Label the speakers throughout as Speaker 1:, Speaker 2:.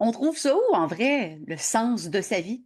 Speaker 1: On trouve ça où, en vrai, le sens de sa vie?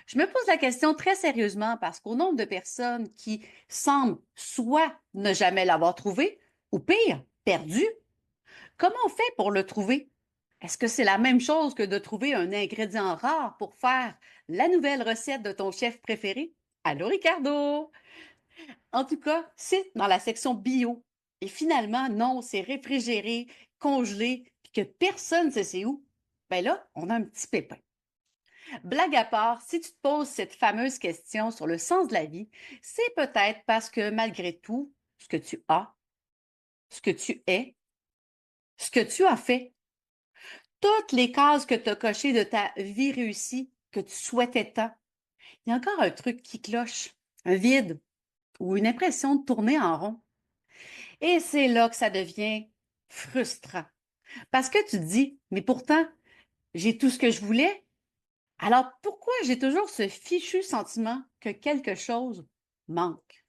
Speaker 1: Je me pose la question très sérieusement parce qu'au nombre de personnes qui semblent soit ne jamais l'avoir trouvé, ou pire, perdu, comment on fait pour le trouver? Est-ce que c'est la même chose que de trouver un ingrédient rare pour faire la nouvelle recette de ton chef préféré? Allô, Ricardo! En tout cas, c'est dans la section bio. Et finalement, non, c'est réfrigéré, congelé, puis que personne ne sait c'est où. Ben là, on a un petit pépin. Blague à part, si tu te poses cette fameuse question sur le sens de la vie, c'est peut-être parce que malgré tout, ce que tu as, ce que tu es, ce que tu as fait, toutes les cases que tu as cochées de ta vie réussie, que tu souhaitais tant, il y a encore un truc qui cloche, un vide ou une impression de tourner en rond. Et c'est là que ça devient frustrant. Parce que tu te dis, mais pourtant, j'ai tout ce que je voulais. Alors pourquoi j'ai toujours ce fichu sentiment que quelque chose manque?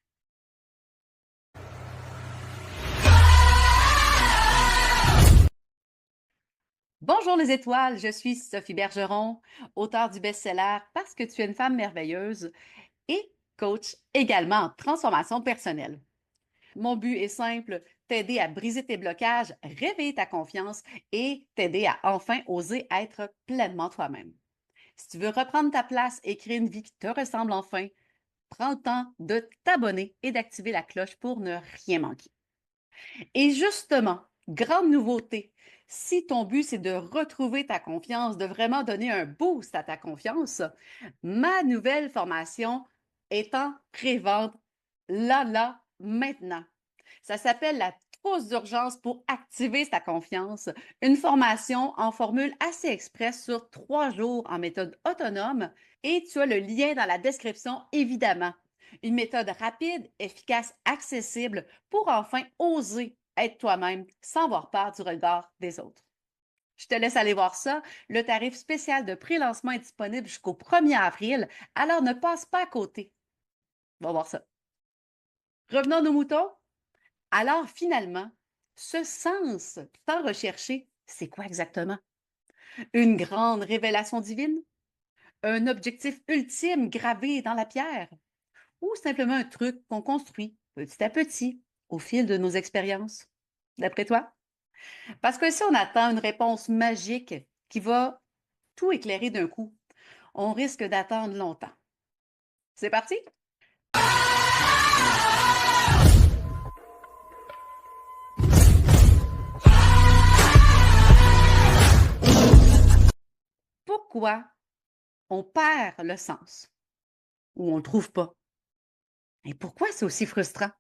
Speaker 1: Bonjour les étoiles, je suis Sophie Bergeron, auteure du best-seller Parce que tu es une femme merveilleuse et coach également en transformation personnelle. Mon but est simple, t'aider à briser tes blocages, réveiller ta confiance et t'aider à enfin oser être pleinement toi-même. Si tu veux reprendre ta place et créer une vie qui te ressemble enfin, prends le temps de t'abonner et d'activer la cloche pour ne rien manquer. Et justement, grande nouveauté, si ton but c'est de retrouver ta confiance, de vraiment donner un boost à ta confiance, ma nouvelle formation est en pré-vente là, maintenant. Ça s'appelle la trousse d'urgence pour activer ta confiance, une formation en formule assez express sur 3 jours en méthode autonome et tu as le lien dans la description évidemment. Une méthode rapide, efficace, accessible pour enfin oser être toi-même sans avoir peur du regard des autres. Je te laisse aller voir ça. Le tarif spécial de pré-lancement est disponible jusqu'au 1er avril, alors ne passe pas à côté. On va voir ça. Revenons à nos moutons. Alors finalement, ce sens tant recherché, c'est quoi exactement? Une grande révélation divine? Un objectif ultime gravé dans la pierre? Ou simplement un truc qu'on construit petit à petit au fil de nos expériences? D'après toi? Parce que si on attend une réponse magique qui va tout éclairer d'un coup, on risque d'attendre longtemps. C'est parti? Pourquoi on perd le sens ou on ne le trouve pas? Et pourquoi c'est aussi frustrant?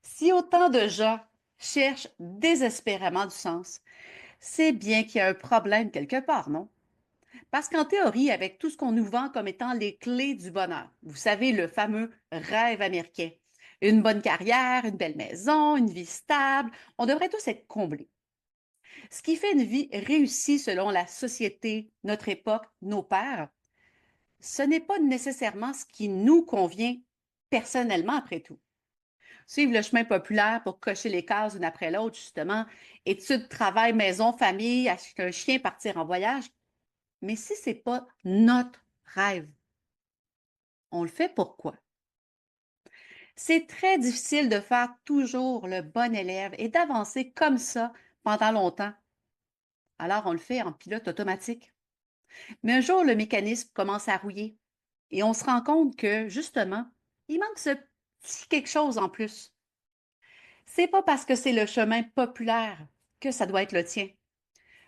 Speaker 1: Si autant de gens cherchent désespérément du sens, c'est bien qu'il y a un problème quelque part, non? Parce qu'en théorie, avec tout ce qu'on nous vend comme étant les clés du bonheur, vous savez, le fameux rêve américain, une bonne carrière, une belle maison, une vie stable, on devrait tous être comblés. Ce qui fait une vie réussie selon la société, notre époque, nos pères, ce n'est pas nécessairement ce qui nous convient personnellement après tout. Suivre le chemin populaire pour cocher les cases une après l'autre, justement, études, travail, maison, famille, acheter un chien, partir en voyage. Mais si ce n'est pas notre rêve, on le fait pourquoi? C'est très difficile de faire toujours le bon élève et d'avancer comme ça pendant longtemps. Alors on le fait en pilote automatique. Mais un jour, le mécanisme commence à rouiller et on se rend compte que, justement, il manque ce petit quelque chose en plus. C'est pas parce que c'est le chemin populaire que ça doit être le tien.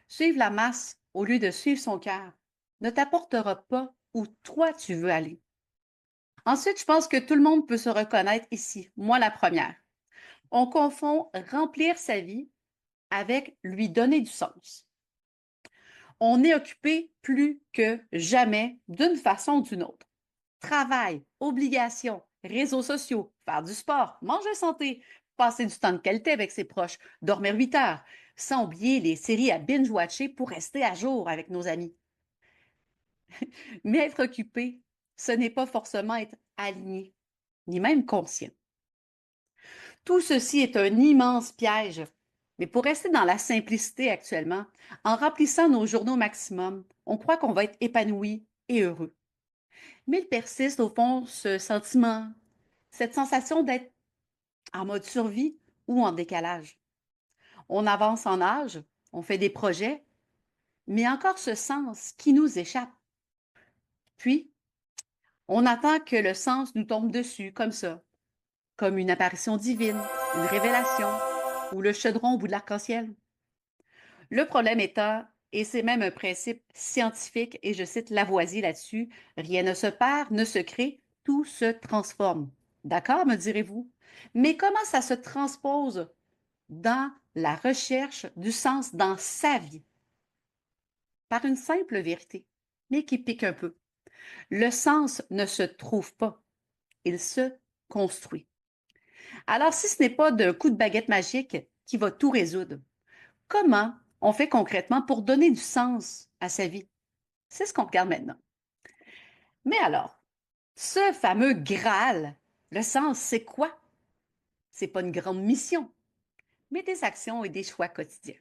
Speaker 1: Suivre la masse au lieu de suivre son cœur ne t'apportera pas où toi tu veux aller. Ensuite, je pense que tout le monde peut se reconnaître ici, moi la première. On confond remplir sa vie avec lui donner du sens. On est occupé plus que jamais d'une façon ou d'une autre. Travail, obligations, réseaux sociaux, faire du sport, manger santé, passer du temps de qualité avec ses proches, dormir 8 heures, sans oublier les séries à binge-watcher pour rester à jour avec nos amis. Mais être occupé, ce n'est pas forcément être aligné, ni même conscient. Tout ceci est un immense piège Mais pour rester dans la simplicité actuellement, en remplissant nos journaux au maximum, on croit qu'on va être épanoui et heureux. Mais il persiste au fond ce sentiment, cette sensation d'être en mode survie ou en décalage. On avance en âge, on fait des projets, mais encore ce sens qui nous échappe. Puis, on attend que le sens nous tombe dessus comme ça, comme une apparition divine, une révélation, ou le chaudron au bout de l'arc-en-ciel. Le problème étant, et c'est même un principe scientifique, et je cite Lavoisier là-dessus, rien ne se perd, ne se crée, tout se transforme. D'accord, me direz-vous? Mais comment ça se transpose dans la recherche du sens dans sa vie? Par une simple vérité, mais qui pique un peu. Le sens ne se trouve pas, il se construit. Alors, si ce n'est pas d'un coup de baguette magique qui va tout résoudre, comment on fait concrètement pour donner du sens à sa vie? C'est ce qu'on regarde maintenant. Mais alors, ce fameux Graal, le sens, c'est quoi? C'est pas une grande mission, mais des actions et des choix quotidiens.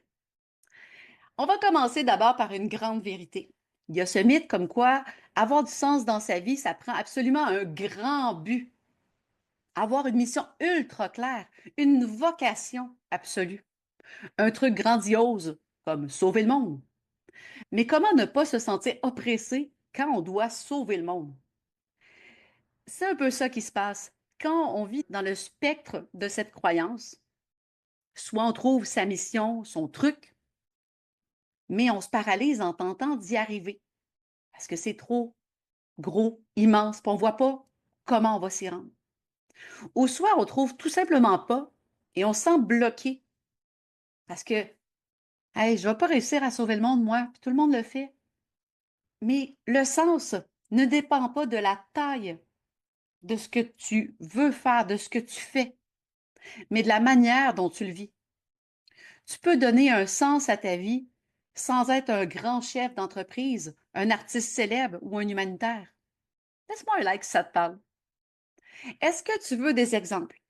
Speaker 1: On va commencer d'abord par une grande vérité. Il y a ce mythe comme quoi avoir du sens dans sa vie, ça prend absolument un grand but, avoir une mission ultra claire, une vocation absolue, un truc grandiose comme sauver le monde. Mais comment ne pas se sentir oppressé quand on doit sauver le monde? C'est un peu ça qui se passe quand on vit dans le spectre de cette croyance. Soit on trouve sa mission, son truc, mais on se paralyse en tentant d'y arriver parce que c'est trop gros, immense, puis on ne voit pas comment on va s'y rendre. Ou soit on trouve tout simplement pas et on se sent bloqué parce que hey, je ne vais pas réussir à sauver le monde, moi, puis tout le monde le fait. Mais le sens ne dépend pas de la taille de ce que tu veux faire, de ce que tu fais, mais de la manière dont tu le vis. Tu peux donner un sens à ta vie sans être un grand chef d'entreprise, un artiste célèbre ou un humanitaire. Laisse-moi un like si ça te parle. Est-ce que tu veux des exemples?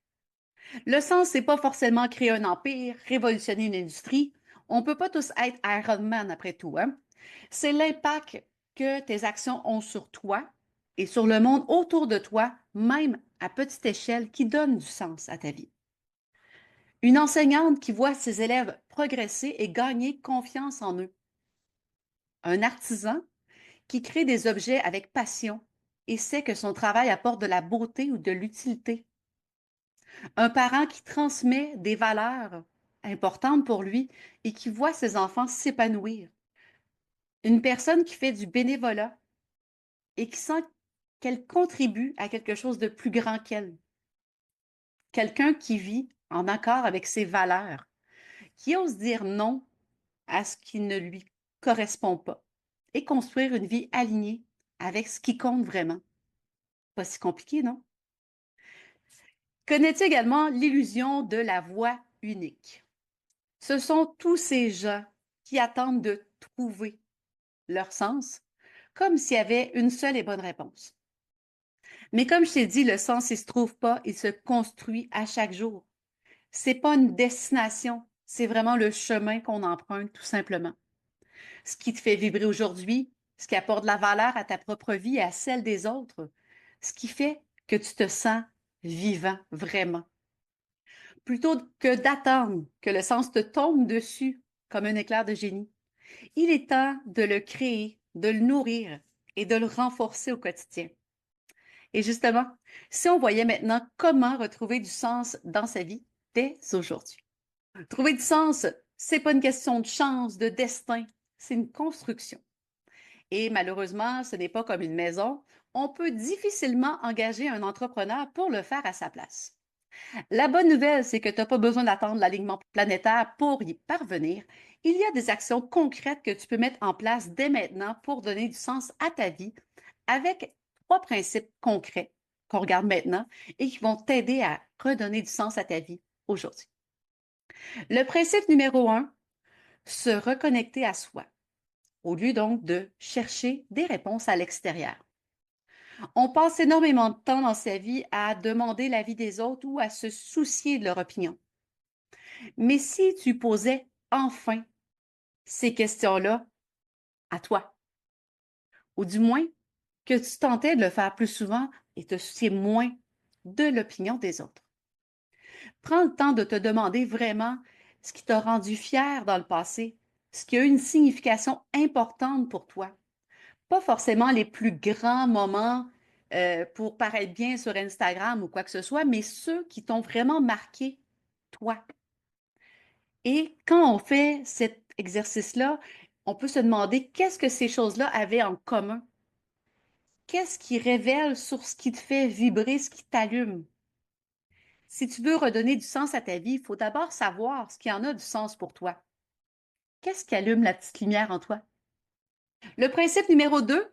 Speaker 1: Le sens, c'est pas forcément créer un empire, révolutionner une industrie. On ne peut pas tous être Iron Man après tout, hein? C'est l'impact que tes actions ont sur toi et sur le monde autour de toi, même à petite échelle, qui donne du sens à ta vie. Une enseignante qui voit ses élèves progresser et gagner confiance en eux. Un artisan qui crée des objets avec passion et sait que son travail apporte de la beauté ou de l'utilité. Un parent qui transmet des valeurs importantes pour lui et qui voit ses enfants s'épanouir. Une personne qui fait du bénévolat et qui sent qu'elle contribue à quelque chose de plus grand qu'elle. Quelqu'un qui vit en accord avec ses valeurs, qui ose dire non à ce qui ne lui correspond pas et construire une vie alignée avec ce qui compte vraiment. Pas si compliqué, non? Connais-tu également l'illusion de la voie unique? Ce sont tous ces gens qui attendent de trouver leur sens, comme s'il y avait une seule et bonne réponse. Mais comme je t'ai dit, le sens, il ne se trouve pas, il se construit à chaque jour. C'est pas une destination, c'est vraiment le chemin qu'on emprunte tout simplement. Ce qui te fait vibrer aujourd'hui, ce qui apporte de la valeur à ta propre vie et à celle des autres, ce qui fait que tu te sens vivant vraiment. Plutôt que d'attendre que le sens te tombe dessus comme un éclair de génie, il est temps de le créer, de le nourrir et de le renforcer au quotidien. Et justement, si on voyait maintenant comment retrouver du sens dans sa vie dès aujourd'hui. Trouver du sens, c'est pas une question de chance, de destin, c'est une construction. Et malheureusement, ce n'est pas comme une maison. On peut difficilement engager un entrepreneur pour le faire à sa place. La bonne nouvelle, c'est que tu n'as pas besoin d'attendre l'alignement planétaire pour y parvenir. Il y a des actions concrètes que tu peux mettre en place dès maintenant pour donner du sens à ta vie avec trois principes concrets qu'on regarde maintenant et qui vont t'aider à redonner du sens à ta vie aujourd'hui. Le principe numéro un, se reconnecter à soi, au lieu donc de chercher des réponses à l'extérieur. On passe énormément de temps dans sa vie à demander l'avis des autres ou à se soucier de leur opinion. Mais si tu posais enfin ces questions-là à toi, ou du moins que tu tentais de le faire plus souvent et te soucier moins de l'opinion des autres. Prends le temps de te demander vraiment ce qui t'a rendu fier dans le passé, ce qui a eu une signification importante pour toi. Pas forcément les plus grands moments pour paraître bien sur Instagram ou quoi que ce soit, mais ceux qui t'ont vraiment marqué, toi. Et quand on fait cet exercice-là, on peut se demander qu'est-ce que ces choses-là avaient en commun. Qu'est-ce qui révèle sur ce qui te fait vibrer, ce qui t'allume? Si tu veux redonner du sens à ta vie, il faut d'abord savoir ce qui en a du sens pour toi. Qu'est-ce qui allume la petite lumière en toi? Le principe numéro 2,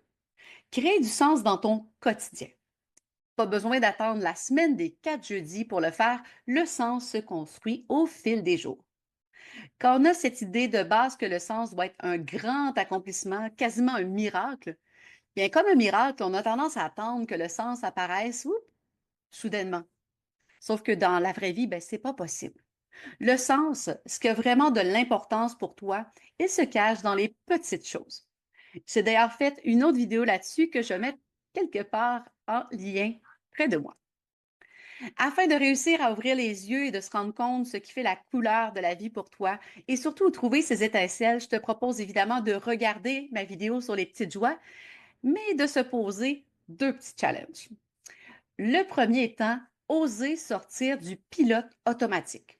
Speaker 1: crée du sens dans ton quotidien. Pas besoin d'attendre la semaine des 4 jeudis pour le faire, le sens se construit au fil des jours. Quand on a cette idée de base que le sens doit être un grand accomplissement, quasiment un miracle, bien comme un miracle, on a tendance à attendre que le sens apparaisse soudainement. Sauf que dans la vraie vie, ben, c'est pas possible. Le sens, ce qui a vraiment de l'importance pour toi, il se cache dans les petites choses. J'ai d'ailleurs fait une autre vidéo là-dessus que je mets quelque part en lien près de moi. Afin de réussir à ouvrir les yeux et de se rendre compte ce qui fait la couleur de la vie pour toi et surtout trouver ces étincelles, je te propose évidemment de regarder ma vidéo sur les petites joies, mais de se poser 2 petits challenges. Le premier étant oser sortir du pilote automatique.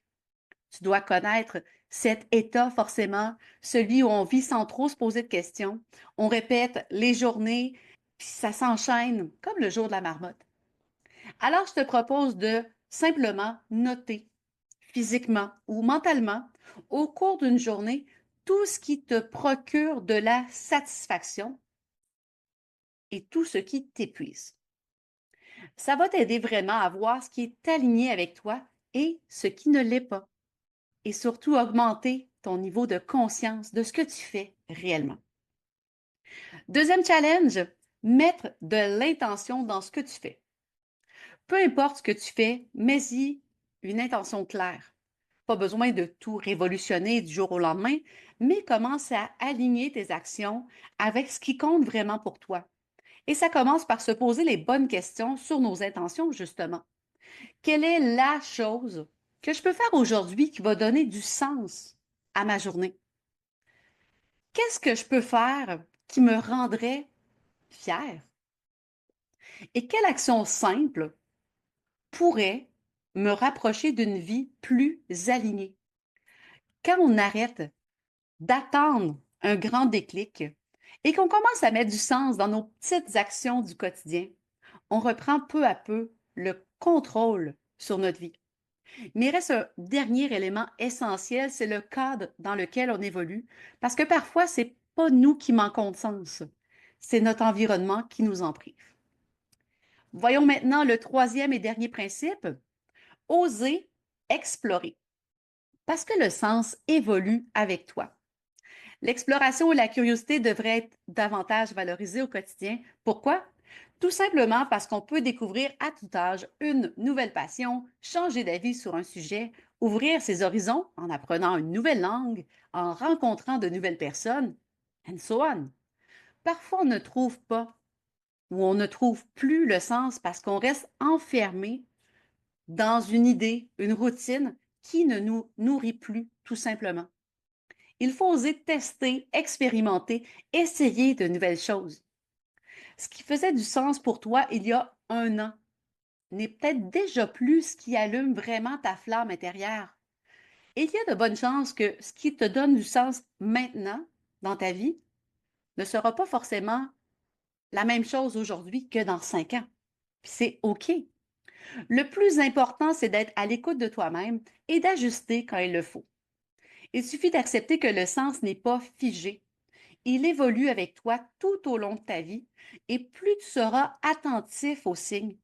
Speaker 1: Tu dois connaître cet état forcément, celui où on vit sans trop se poser de questions. On répète les journées, puis ça s'enchaîne comme le jour de la marmotte. Alors, je te propose de simplement noter physiquement ou mentalement au cours d'une journée tout ce qui te procure de la satisfaction et tout ce qui t'épuise. Ça va t'aider vraiment à voir ce qui est aligné avec toi et ce qui ne l'est pas. Et surtout augmenter ton niveau de conscience de ce que tu fais réellement. Deuxième challenge, mettre de l'intention dans ce que tu fais. Peu importe ce que tu fais, mets-y une intention claire. Pas besoin de tout révolutionner du jour au lendemain, mais commence à aligner tes actions avec ce qui compte vraiment pour toi. Et ça commence par se poser les bonnes questions sur nos intentions, justement. Quelle est la chose que je peux faire aujourd'hui qui va donner du sens à ma journée? Qu'est-ce que je peux faire qui me rendrait fière? Et quelle action simple pourrait me rapprocher d'une vie plus alignée? Quand on arrête d'attendre un grand déclic et qu'on commence à mettre du sens dans nos petites actions du quotidien, on reprend peu à peu le contrôle sur notre vie. Mais il reste un dernier élément essentiel, c'est le cadre dans lequel on évolue, parce que parfois, ce n'est pas nous qui manquons de sens, c'est notre environnement qui nous en prive. Voyons maintenant le troisième et dernier principe, oser explorer, parce que le sens évolue avec toi. L'exploration et la curiosité devraient être davantage valorisées au quotidien. Pourquoi? Tout simplement parce qu'on peut découvrir à tout âge une nouvelle passion, changer d'avis sur un sujet, ouvrir ses horizons en apprenant une nouvelle langue, en rencontrant de nouvelles personnes, and so on. Parfois, on ne trouve pas ou on ne trouve plus le sens parce qu'on reste enfermé dans une idée, une routine qui ne nous nourrit plus, tout simplement. Il faut oser tester, expérimenter, essayer de nouvelles choses. Ce qui faisait du sens pour toi il y a un an n'est peut-être déjà plus ce qui allume vraiment ta flamme intérieure. Et il y a de bonnes chances que ce qui te donne du sens maintenant dans ta vie ne sera pas forcément la même chose aujourd'hui que dans 5 ans. Puis c'est OK. Le plus important, c'est d'être à l'écoute de toi-même et d'ajuster quand il le faut. Il suffit d'accepter que le sens n'est pas figé. Il évolue avec toi tout au long de ta vie et plus tu seras attentif aux signes,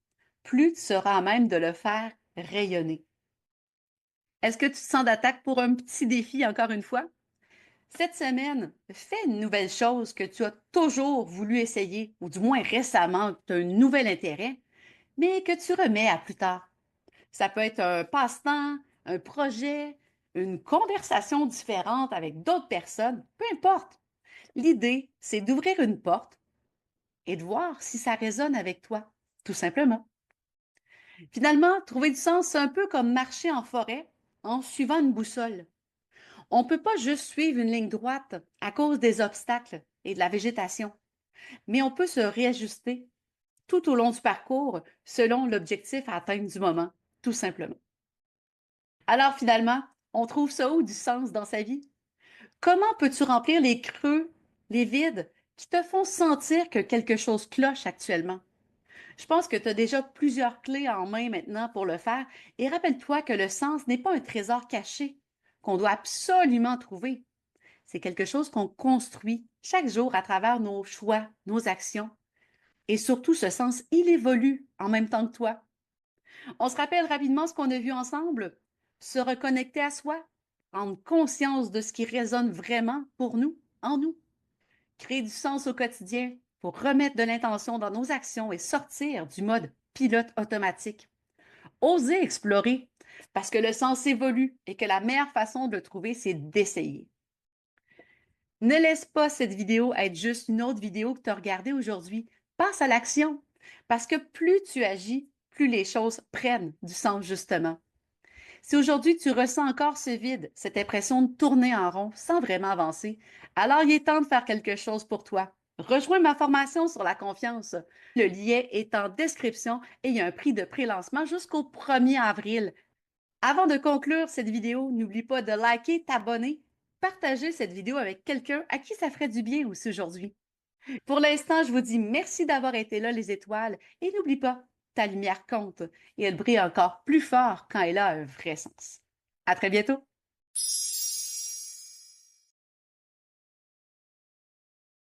Speaker 1: plus tu seras à même de le faire rayonner. Est-ce que tu te sens d'attaque pour un petit défi encore une fois? Cette semaine, fais une nouvelle chose que tu as toujours voulu essayer, ou du moins récemment, tu as un nouvel intérêt, mais que tu remets à plus tard. Ça peut être un passe-temps, un projet, une conversation différente avec d'autres personnes, peu importe. L'idée, c'est d'ouvrir une porte et de voir si ça résonne avec toi, tout simplement. Finalement, trouver du sens, c'est un peu comme marcher en forêt en suivant une boussole. On ne peut pas juste suivre une ligne droite à cause des obstacles et de la végétation, mais on peut se réajuster tout au long du parcours selon l'objectif à atteindre du moment, tout simplement. Alors finalement, on trouve ça où du sens dans sa vie? Comment peux-tu remplir les creux, les vides qui te font sentir que quelque chose cloche actuellement? Je pense que tu as déjà plusieurs clés en main maintenant pour le faire et rappelle-toi que le sens n'est pas un trésor caché qu'on doit absolument trouver. C'est quelque chose qu'on construit chaque jour à travers nos choix, nos actions. Et surtout, ce sens, il évolue en même temps que toi. On se rappelle rapidement ce qu'on a vu ensemble? Se reconnecter à soi, prendre conscience de ce qui résonne vraiment pour nous, en nous, créer du sens au quotidien pour remettre de l'intention dans nos actions et sortir du mode pilote automatique. Oser explorer, parce que le sens évolue et que la meilleure façon de le trouver, c'est d'essayer. Ne laisse pas cette vidéo être juste une autre vidéo que tu as regardée aujourd'hui. Passe à l'action, parce que plus tu agis, plus les choses prennent du sens justement. Si aujourd'hui tu ressens encore ce vide, cette impression de tourner en rond sans vraiment avancer, alors il est temps de faire quelque chose pour toi. Rejoins ma formation sur la confiance. Le lien est en description et il y a un prix de pré-lancement jusqu'au 1er avril. Avant de conclure cette vidéo, n'oublie pas de liker, t'abonner, partager cette vidéo avec quelqu'un à qui ça ferait du bien aussi aujourd'hui. Pour l'instant, je vous dis merci d'avoir été là, les étoiles, et n'oublie pas, ta lumière compte et elle brille encore plus fort quand elle a un vrai sens. À très bientôt!